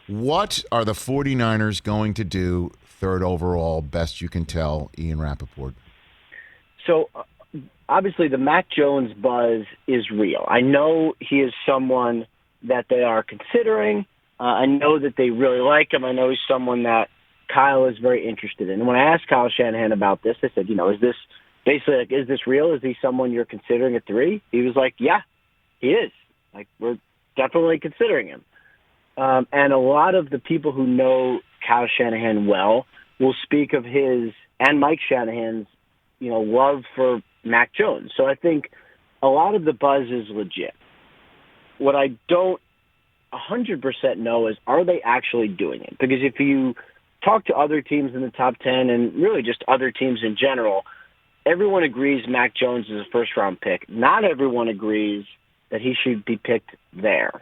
What are the 49ers going to do third overall, best you can tell, Ian Rapoport? So, obviously, the Mac Jones buzz is real. I know he is someone that they are considering. I know that they really like him. I know he's someone that Kyle is very interested in. And when I asked Kyle Shanahan about this, I said, is this basically like, is this real? Is he someone you're considering at 3? He was like, yeah, he is. Like, we're definitely considering him. And a lot of the people who know Kyle Shanahan well will speak of his and Mike Shanahan's, love for Mac Jones. So I think a lot of the buzz is legit. What I don't 100% know is, are they actually doing it? Because if you talk to other teams in the top 10 and really just other teams in general, everyone agrees Mac Jones is a first-round pick. Not everyone agrees that he should be picked there.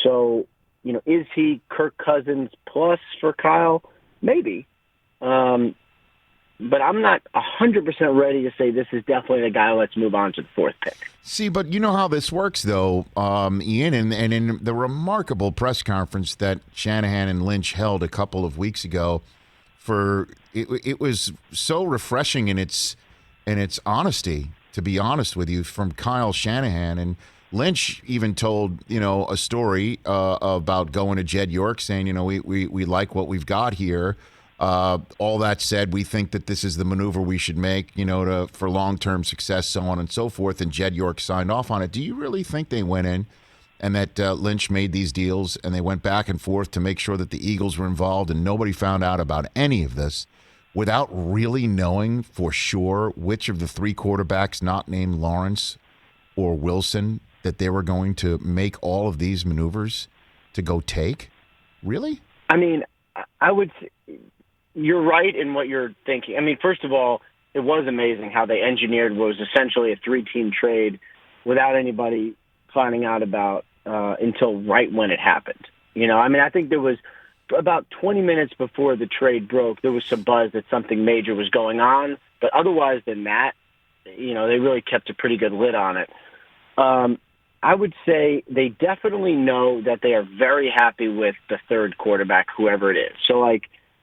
So, is he Kirk Cousins plus for Kyle? Maybe. But I'm not 100% ready to say this is definitely the guy. Let's move on to the 4th pick. See, but you know how this works, though, Ian, and in the remarkable press conference that Shanahan and Lynch held a couple of weeks ago, it was so refreshing in its honesty, to be honest with you, from Kyle Shanahan. And Lynch even told, a story about going to Jed York saying, we like what we've got here. All that said, we think that this is the maneuver we should make, for long-term success, so on and so forth. And Jed York signed off on it. Do you really think they went in and that Lynch made these deals and they went back and forth to make sure that the Eagles were involved and nobody found out about any of this without really knowing for sure which of the 3 quarterbacks not named Lawrence or Wilson that they were going to make all of these maneuvers to go take? Really? I mean, I would say you're right in what you're thinking. I mean, first of all, it was amazing how they engineered what was essentially a 3-team trade without anybody finding out about until right when it happened. I think there was about 20 minutes before the trade broke, there was some buzz that something major was going on. But otherwise than that, they really kept a pretty good lid on it. I would say they definitely know that they are very happy with the 3rd quarterback, whoever it is. So,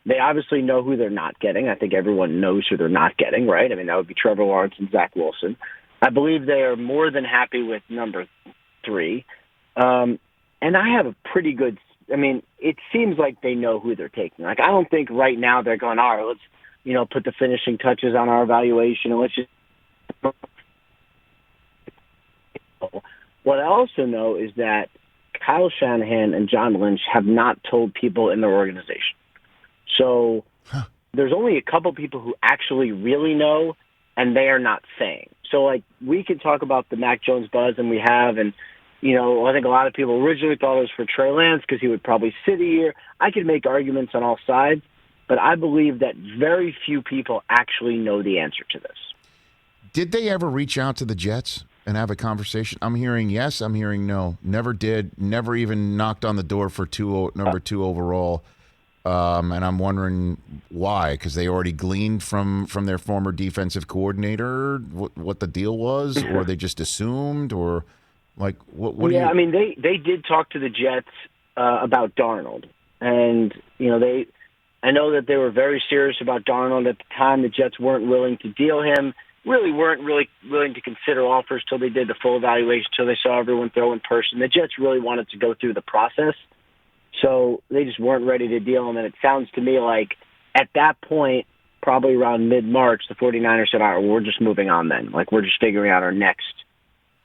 they obviously know who they're not getting. I think everyone knows who they're not getting, right? I mean, that would be Trevor Lawrence and Zach Wilson. I believe they are more than happy with number 3. And I have a pretty good – it seems like they know who they're taking. I don't think right now they're going, all right, let's, put the finishing touches on our evaluation and let's just – What I also know is that Kyle Shanahan and John Lynch have not told people in their organization. So there's only a couple people who actually really know, and they are not saying. So, we could talk about the Mac Jones buzz, and we have, and, I think a lot of people originally thought it was for Trey Lance because he would probably sit a year. I could make arguments on all sides, but I believe that very few people actually know the answer to this. Did they ever reach out to the Jets and have a conversation? I'm hearing yes, I'm hearing no. Never did, never even knocked on the door for number 2 overall. And I'm wondering why, because they already gleaned from their former defensive coordinator what the deal was, or they just assumed, or what do you... Yeah, they did talk to the Jets about Darnold. And, I know that they were very serious about Darnold at the time. The Jets weren't willing to deal him, weren't really willing to consider offers till they did the full evaluation, till they saw everyone throw in person. The Jets really wanted to go through the process. So they just weren't ready to deal him. And it sounds to me like at that point, probably around mid-March, the 49ers said, all right, we're just moving on then. We're just figuring out our next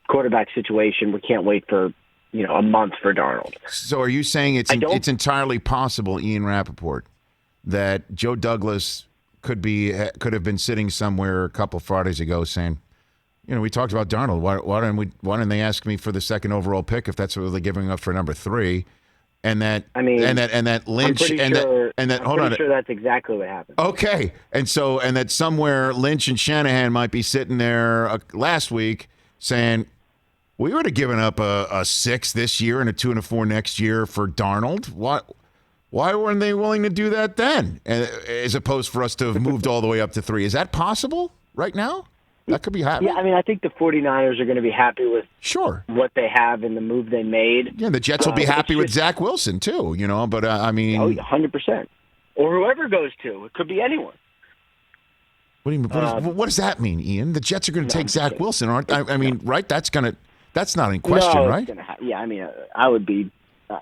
quarterback situation. We can't wait for, a month for Darnold. So are you saying it's entirely possible, Ian Rapoport, that Joe Douglas could have been sitting somewhere a couple Fridays ago saying, we talked about Darnold. Why didn't they ask me for the 2nd overall pick if that's what they're giving up for number 3? And that Lynch I'm sure that's exactly what happened. Okay, and that somewhere Lynch and Shanahan might be sitting there last week saying, we would have given up a 6 this year and a 2 and a 4 next year for Darnold. Why weren't they willing to do that then, as opposed for us to have moved all the way up to 3? Is that possible right now? That could be happening. Yeah, I mean, I think the 49ers are going to be happy with Sure. what they have and the move they made. Yeah, the Jets will be happy with Zach Wilson, too, but I mean... Oh, 100%. Or whoever goes to. It could be anyone. What do you mean? What does that mean, Ian? The Jets are going to take Zach Wilson, aren't they? I mean, right? That's not in question, no, right? Yeah, I mean, I would be...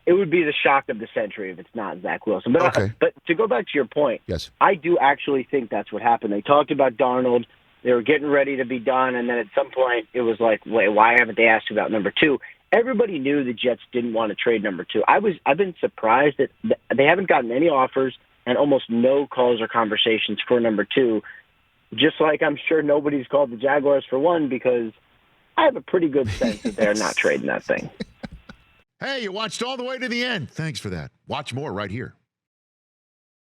it would be the shock of the century if it's not Zach Wilson. But, okay. But to go back to your point, yes, I do actually think that's what happened. They talked about Darnold. They were getting ready to be done, and then at some point it was like, wait, why haven't they asked about number 2? Everybody knew the Jets didn't want to trade number 2. I've been surprised that they haven't gotten any offers and almost no calls or conversations for number 2. Just like I'm sure nobody's called the Jaguars for 1 because I have a pretty good sense that they're not trading that thing. Hey, you watched all the way to the end. Thanks for that. Watch more right here.